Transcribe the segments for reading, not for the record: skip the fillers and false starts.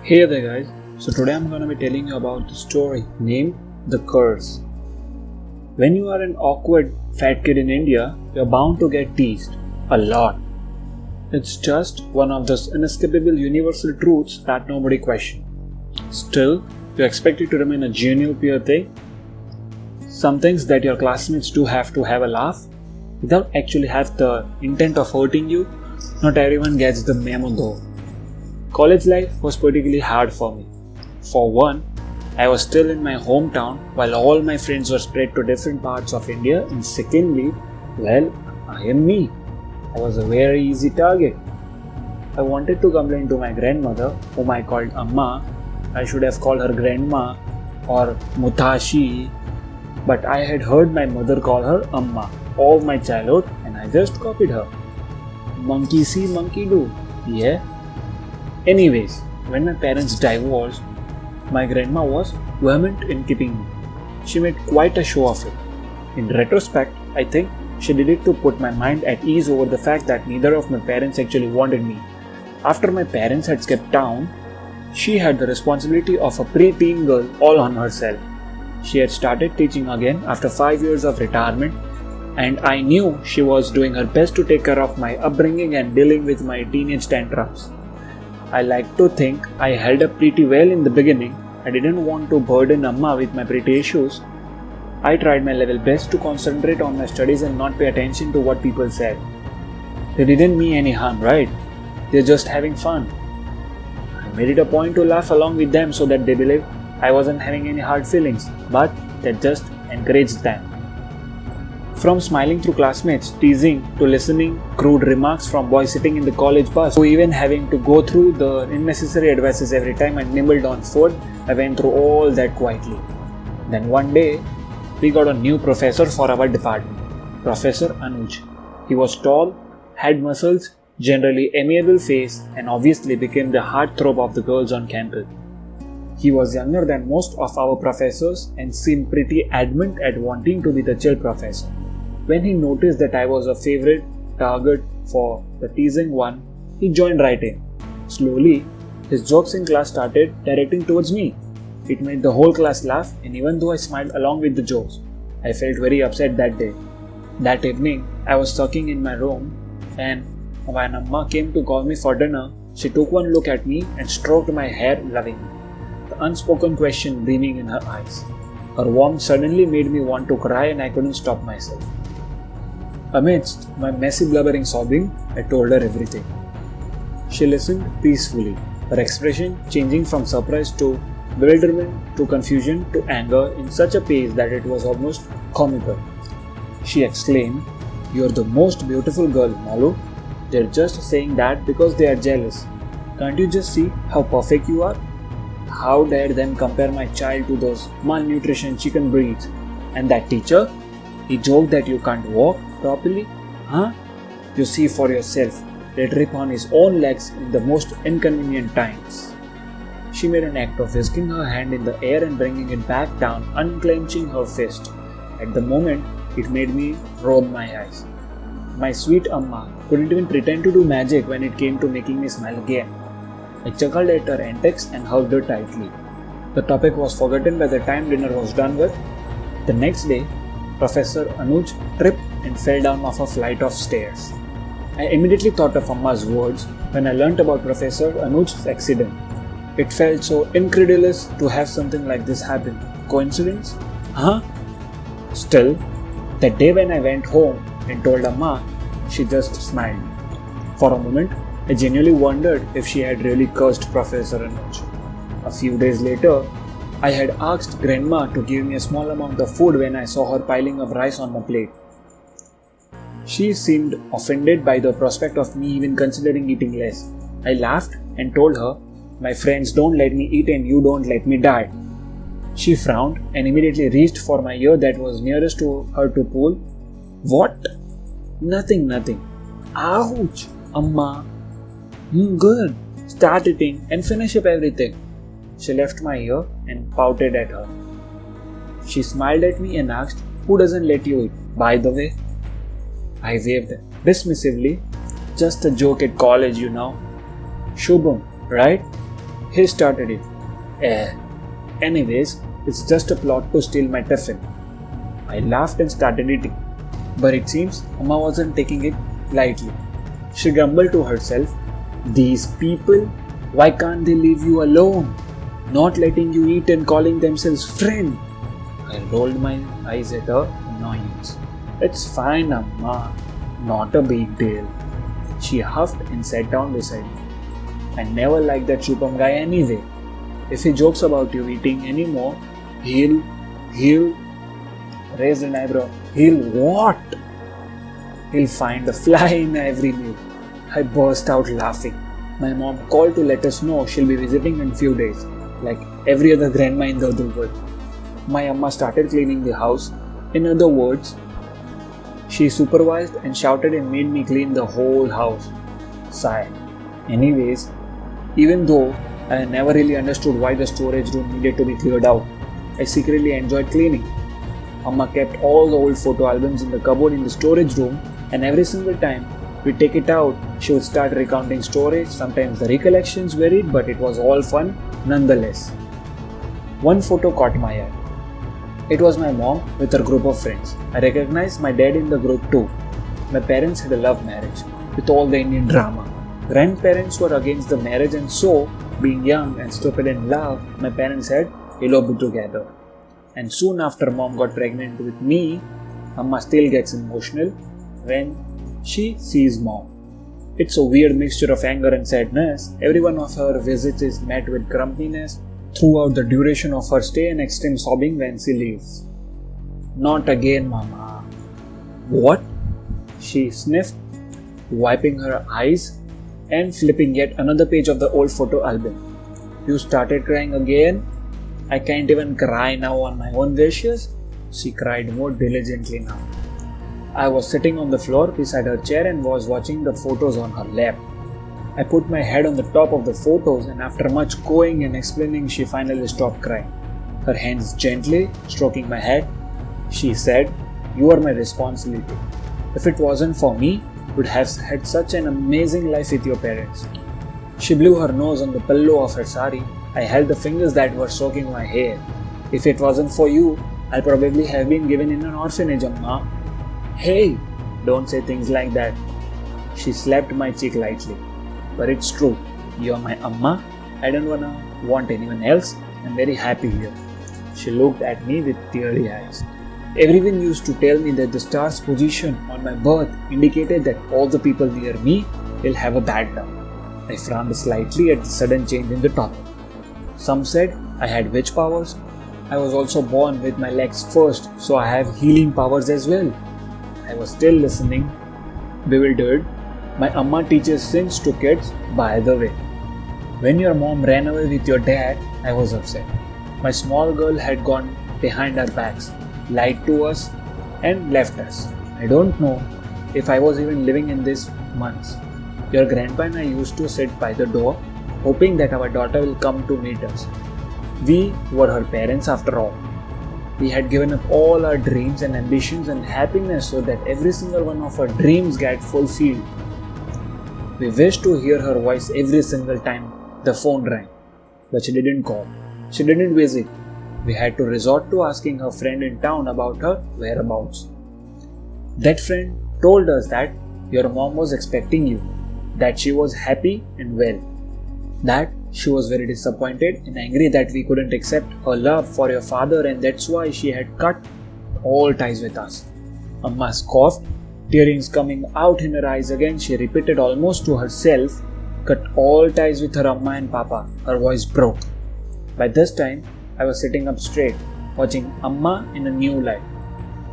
Hey there guys, so today I'm gonna be telling you about the story named The Curse. When you are an awkward fat kid in India, you're bound to get teased. A lot. It's just one of those inescapable universal truths that nobody questions. Still, you expect it to remain a genuine pure thing? Some things that your classmates do have to have a laugh without actually have the intent of hurting you. Not everyone gets the memo though. College life was particularly hard for me. For one, I was still in my hometown while all my friends were spread to different parts of India, and secondly, well, I am me. I was a very easy target. I wanted to complain to my grandmother, whom I called Amma. I should have called her Grandma or Mutashi, but I had heard my mother call her Amma all my childhood and I just copied her. Monkey see, monkey do. Yeah. Anyways, when my parents divorced, my grandma was vehement in keeping me. She made quite a show of it. In retrospect, I think she did it to put my mind at ease over the fact that neither of my parents actually wanted me. After my parents had skipped town, she had the responsibility of a pre-teen girl all on herself. She had started teaching again after 5 years of retirement, and I knew she was doing her best to take care of my upbringing and dealing with my teenage tantrums. I like to think I held up pretty well in the beginning. I didn't want to burden Amma with my pretty issues. I tried my level best to concentrate on my studies and not pay attention to what people said. They didn't mean any harm, right? They're just having fun. I made it a point to laugh along with them so that they believed I wasn't having any hard feelings, but that just encouraged them. From smiling through classmates, teasing, to listening crude remarks from boys sitting in the college bus, to even having to go through the unnecessary advices every time I nibbled on food, I went through all that quietly. Then one day, we got a new professor for our department, Professor Anuj. He was tall, had muscles, generally amiable face, and obviously became the heartthrob of the girls on campus. He was younger than most of our professors and seemed pretty adamant at wanting to be the chill professor. When he noticed that I was a favorite target for the teasing one, he joined right in. Slowly, his jokes in class started directing towards me. It made the whole class laugh, and even though I smiled along with the jokes, I felt very upset that day. That evening, I was sulking in my room, and when Amma came to call me for dinner, she took one look at me and stroked my hair lovingly, the unspoken question beaming in her eyes. Her warmth suddenly made me want to cry and I couldn't stop myself. Amidst my messy blubbering sobbing, I told her everything. She listened peacefully, her expression changing from surprise to bewilderment to confusion to anger in such a pace that it was almost comical. She exclaimed, "You're the most beautiful girl, Malu. They're just saying that because they are jealous. Can't you just see how perfect you are? How dare them compare my child to those malnutrition chicken breeds? And that teacher? He joked that you can't walk properly? Huh? You see for yourself. They trip on his own legs in the most inconvenient times." She made an act of whisking her hand in the air and bringing it back down, unclenching her fist. At the moment, it made me roll my eyes. My sweet Amma couldn't even pretend to do magic when it came to making me smile again. I chuckled at her antics and hugged her tightly. The topic was forgotten by the time dinner was done with. The next day, Professor Anuj tripped and fell down off a flight of stairs. I immediately thought of Amma's words when I learnt about Professor Anuj's accident. It felt so incredulous to have something like this happen. Coincidence? Huh? Still, that day when I went home and told Amma, she just smiled. For a moment, I genuinely wondered if she had really cursed Professor Anuj. A few days later, I had asked Grandma to give me a small amount of food when I saw her piling up rice on my plate. She seemed offended by the prospect of me even considering eating less. I laughed and told her, "My friends don't let me eat and you don't let me die." She frowned and immediately reached for my ear that was nearest to her to pull. "What?" Nothing. "Ouch, Amma." Good. Start eating and finish up everything." She left my ear and pouted at her. She smiled at me and asked, "Who doesn't let you eat, by the way?" I waved dismissively Just a joke at college, you know. Shubham, right? He started it. Anyways, it's just a plot to steal my tiffin. I laughed and started eating. But it seems Amma wasn't taking it lightly. She grumbled to herself, "These people, why can't they leave you alone? Not letting you eat and calling themselves friend." I rolled my eyes at her annoyance. "It's fine, Amma. Not a big deal." She huffed and sat down beside me. "I never liked that Shubham guy anyway. If he jokes about you eating anymore, he'll raised an eyebrow. "He'll what?" "He'll find a fly in every meal." I burst out laughing. My mom called to let us know she'll be visiting in few days, like every other grandma in the other world. My amma started cleaning the house. In other words, she supervised and shouted and made me clean the whole house. Sigh. Anyways, even though I never really understood why the storage room needed to be cleared out, I secretly enjoyed cleaning. Amma kept all the old photo albums in the cupboard in the storage room, and every single time we take it out, she would start recounting stories. Sometimes the recollections varied, but it was all fun nonetheless. One photo caught my eye. It was my mom with her group of friends. I recognized my dad in the group too. My parents had a love marriage with all the Indian drama. Grandparents were against the marriage, and so, being young and stupid in love, my parents had eloped together. And soon after mom got pregnant with me, Amma still gets emotional when she sees mom. It's a weird mixture of anger and sadness. Every one of her visits is met with grumpiness throughout the duration of her stay and extreme sobbing when she leaves. "Not again, Mama." "What?" she sniffed, wiping her eyes and flipping yet another page of the old photo album. "You started crying again? I can't even cry now on my own wishes." She cried more diligently now. I was sitting on the floor beside her chair and was watching the photos on her lap. I put my head on the top of the photos, and after much going and explaining, she finally stopped crying. Her hands gently stroking my head, she said, "You are my responsibility. If it wasn't for me, you would have had such an amazing life with your parents." She blew her nose on the pillow of her sari. I held the fingers that were stroking my hair. "If it wasn't for you, I'll probably have been given in an orphanage, Amma." "Hey, don't say things like that." She slapped my cheek lightly. "But it's true. You're my Amma. I don't want anyone else. I'm very happy here." She looked at me with teary eyes. "Everyone used to tell me that the star's position on my birth indicated that all the people near me will have a bad luck." I frowned slightly at the sudden change in the topic. Some said I had witch powers. I was also born with my legs first, so I have healing powers as well. I was still listening, bewildered. My Amma teaches sins to kids, by the way. When your mom ran away with your dad, I was upset. My small girl had gone behind our backs, lied to us, and left us. I don't know if I was even living in these months. Your grandpa and I used to sit by the door, hoping that our daughter will come to meet us. We were her parents after all. We had given up all our dreams and ambitions and happiness so that every single one of our dreams get fulfilled. We wished to hear her voice every single time the phone rang, but she didn't call. She didn't visit. We had to resort to asking her friend in town about her whereabouts. That friend told us that your mom was expecting you, that she was happy and well, that she was very disappointed and angry that we couldn't accept her love for your father, and that's why she had cut all ties with us. Amma scoffed, tears coming out in her eyes again. She repeated almost to herself, "Cut all ties with her Amma and Papa." Her voice broke. By this time, I was sitting up straight, watching Amma in a new light.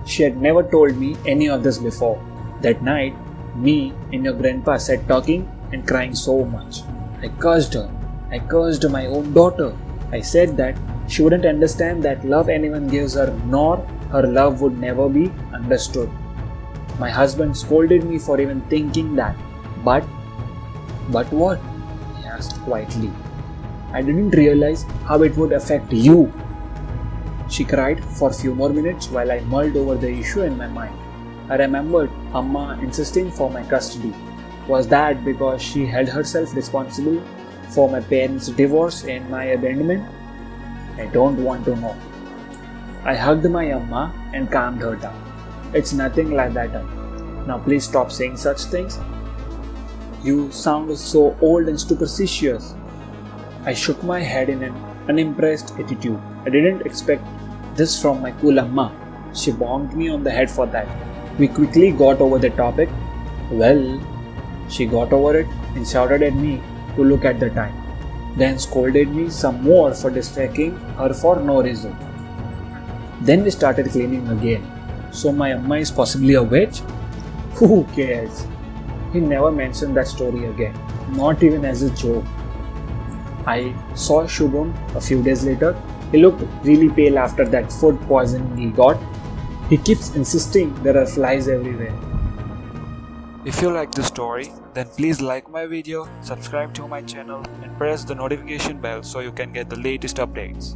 She had never told me any of this before. That night, me and your grandpa sat talking and crying so much. I cursed her. I cursed my own daughter. I said that she wouldn't understand that love anyone gives her, nor her love would never be understood. My husband scolded me for even thinking that. But what? He asked quietly. I didn't realize how it would affect you. She cried for a few more minutes while I mulled over the issue in my mind. I remembered Amma insisting for my custody. Was that because she held herself responsible for my parents' divorce and my abandonment? I don't want to know. I hugged my amma and calmed her down. It's nothing like that, amma. Now please stop saying such things. You sound so old and superstitious. I shook my head in an unimpressed attitude. I didn't expect this from my cool amma. She bonked me on the head for that. We quickly got over the topic. Well, she got over it and shouted at me to look at the time. Then scolded me some more for distracting her for no reason. Then we started cleaning again. So my amma is possibly a witch? Who cares? He never mentioned that story again, not even as a joke. I saw Shubham a few days later. He looked really pale after that food poisoning he got. He keeps insisting there are flies everywhere. If you like this story, then please like my video, subscribe to my channel and press the notification bell so you can get the latest updates.